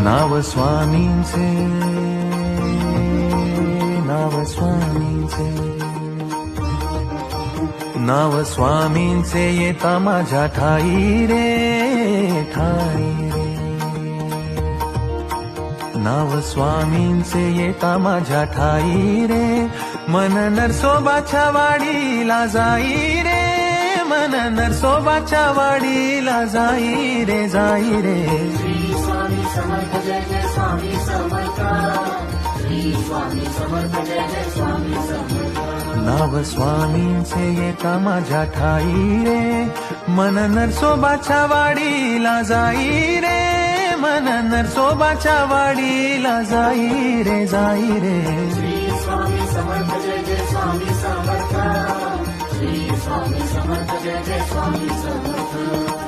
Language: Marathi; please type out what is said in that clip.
नाव स्वामींचे, नाव स्वामींचे, नाव स्वामींचे येता माझ्या ठाई रे, ठाई रे. नाव स्वामींचे येता माझ्या ठाई रे, मन नरसोबाच्या वाडीला जाई रे, मन नरसोबाच्या वाडीला जाई रे, जाई रे. श्री स्वामी समर्थ जय जय स्वामी समर्थ, श्री स्वामी समर्थ जय जय स्वामी समर्थ. नाव स्वामींचे येता माझ्या ठाई रे, मन नरसोबाच्या वाडीला जाई रे, मन नरसोबाच्या वाडीला जाई रे, जाई रे. श्री स्वामी समर्थ जय जय स्वामी समर्थ, श्री स्वामी समर्थ जय जय स्वामी समर्थ.